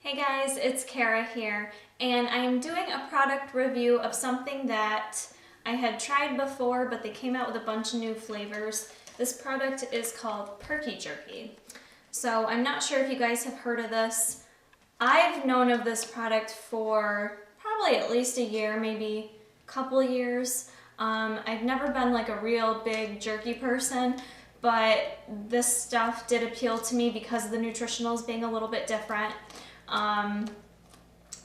Hey guys, it's Kara here, and I am doing a product review of something that I had tried before, but they came out with a bunch of new flavors. This product is called Perky Jerky. So I'm not sure if you guys have heard of this. I've known of this product for probably at least a year, maybe a couple years. I've never been like a real big jerky person, but this stuff did appeal to me because of the nutritionals being a little bit different.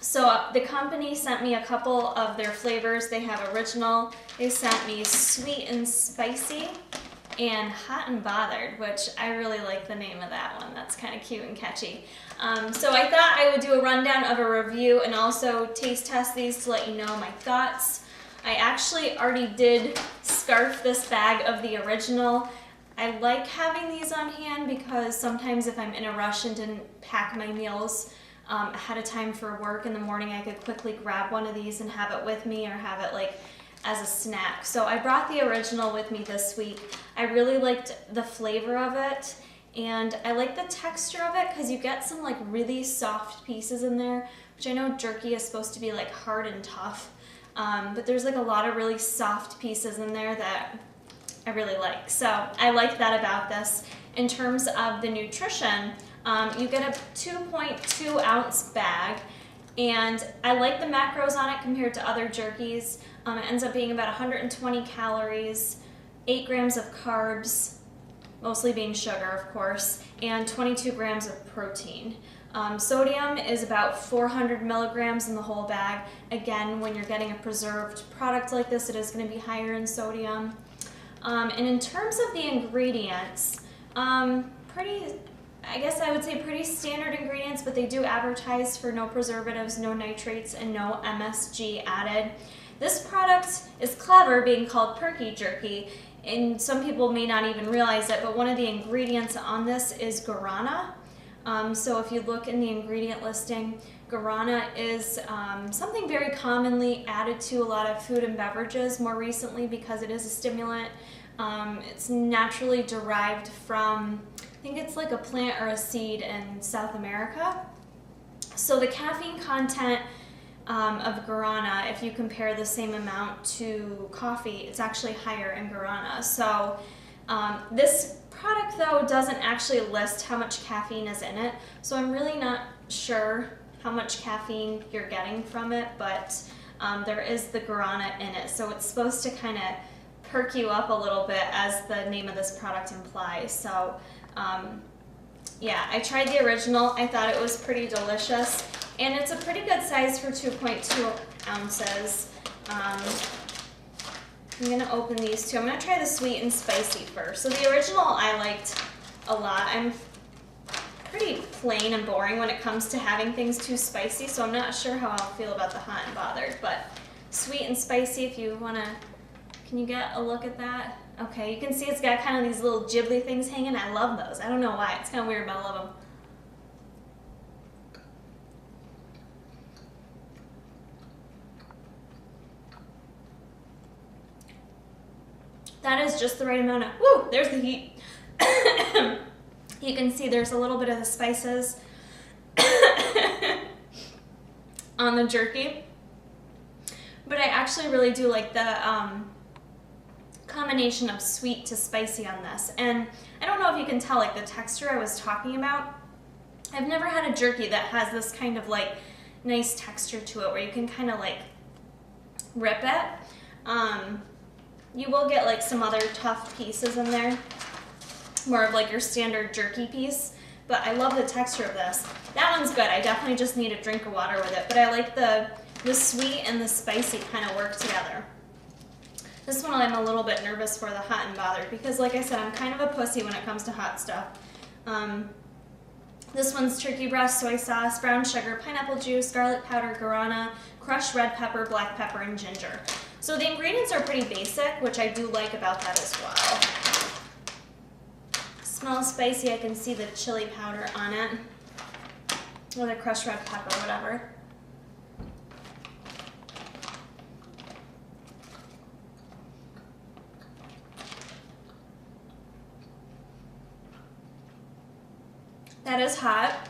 So the company sent me a couple of their flavors. They have original, they sent me sweet and spicy, and hot and bothered, which I really like the name of that one. That's kind of cute and catchy. So I thought I would do a rundown of a review and also taste test these to let you know my thoughts. I actually already did scarf this bag of the original. I like having these on hand because sometimes if I'm in a rush and didn't pack my meals ahead of time for work in the morning, I could quickly grab one of these and have it with me or have it like as a snack. So I brought the original with me this week. I really liked the flavor of it, and I like the texture of it because you get some like really soft pieces in there, which I know jerky is supposed to be like hard and tough, but there's like a lot of really soft pieces in there that I really like. So I like that about this. In terms of the nutrition, you get a 2.2 ounce bag, and I like the macros on it compared to other jerkies. It ends up being about 120 calories, 8 grams of carbs, mostly being sugar of course, and 22 grams of protein. Sodium is about 400 milligrams in the whole bag. Again, when you're getting a preserved product like this, it is going to be higher in sodium. And in terms of the ingredients, I guess I would say pretty standard ingredients, but they do advertise for no preservatives, no nitrates, and no MSG added. This product is clever, being called Perky Jerky, and some people may not even realize it, but one of the ingredients on this is guarana. So if you look in the ingredient listing, guarana is something very commonly added to a lot of food and beverages more recently because it is a stimulant. It's naturally derived from, I think it's like a plant or a seed in South America. So the caffeine content of guarana, if you compare the same amount to coffee, it's actually higher in guarana. So this product though doesn't actually list how much caffeine is in it, so I'm really not sure how much caffeine you're getting from it, but there is the guarana in it, so it's supposed to kind of perk you up a little bit, as the name of this product implies. So yeah, I tried the original. I thought it was pretty delicious, and it's a pretty good size for 2.2 ounces. I'm going to open these two. I'm going to try the sweet and spicy first. So the original I liked a lot. I'm pretty plain and boring when it comes to having things too spicy, so I'm not sure how I'll feel about the hot and bothered, but sweet and spicy, if you want to, can you get a look at that? Okay, you can see it's got kind of these little ghibli things hanging. I love those. I don't know why. It's kind of weird, but I love them. That is just the right amount of, woo, there's the heat. You can see there's a little bit of the spices on the jerky. But I actually really do like the combination of sweet to spicy on this. And I don't know if you can tell like the texture I was talking about. I've never had a jerky that has this kind of like nice texture to it where you can kind of like rip it. You will get like some other tough pieces in there, more of like your standard jerky piece, but I love the texture of this. That one's good. I definitely just need a drink of water with it, but I like the sweet and the spicy kind of work together. This one I'm a little bit nervous for, the hot and bothered, because like I said, I'm kind of a pussy when it comes to hot stuff. This one's turkey breast, soy sauce, brown sugar, pineapple juice, garlic powder, guarana, crushed red pepper, black pepper, and ginger. So the ingredients are pretty basic, which I do like about that as well. Smells spicy. I can see the chili powder on it, or the crushed red pepper, whatever. That is hot.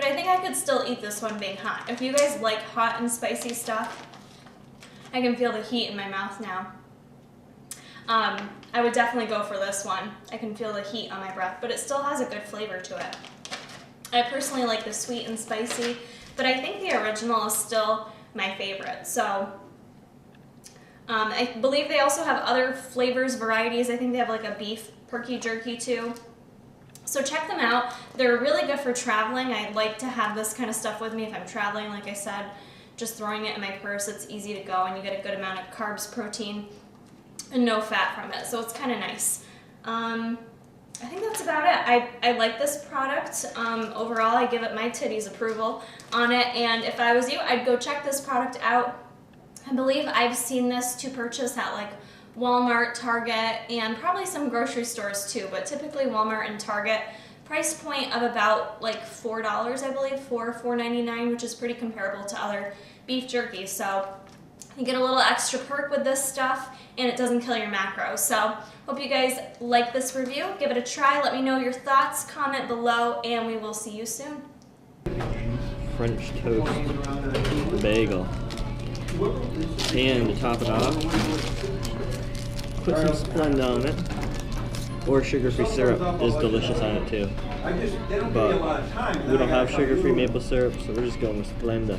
I think I could still eat this one being hot. If you guys like hot and spicy stuff, I can feel the heat in my mouth now. I would definitely go for this one. I can feel the heat on my breath, but it still has a good flavor to it. I personally like the sweet and spicy, but I think the original is still my favorite. So I believe they also have other flavors, varieties. I think they have like a beef Perky Jerky too. So check them out. They're really good for traveling. I like to have this kind of stuff with me if I'm traveling. Like I said, just throwing it in my purse, it's easy to go and you get a good amount of carbs, protein, and no fat from it. So it's kind of nice. I think that's about it. I like this product. Overall, I give it my titties approval on it. And if I was you, I'd go check this product out. I believe I've seen this to purchase at like Walmart, Target, and probably some grocery stores too, but typically Walmart and Target. Price point of about like $4, I believe, $4.99, which is pretty comparable to other beef jerky. So you get a little extra perk with this stuff, and it doesn't kill your macros. So hope you guys like this review. Give it a try. Let me know your thoughts. Comment below, and we will see you soon. French toast bagel. And to top it off, put some Splenda on it. Or sugar-free syrup is delicious on it too. But we don't have sugar-free maple syrup, so we're just going with Splenda.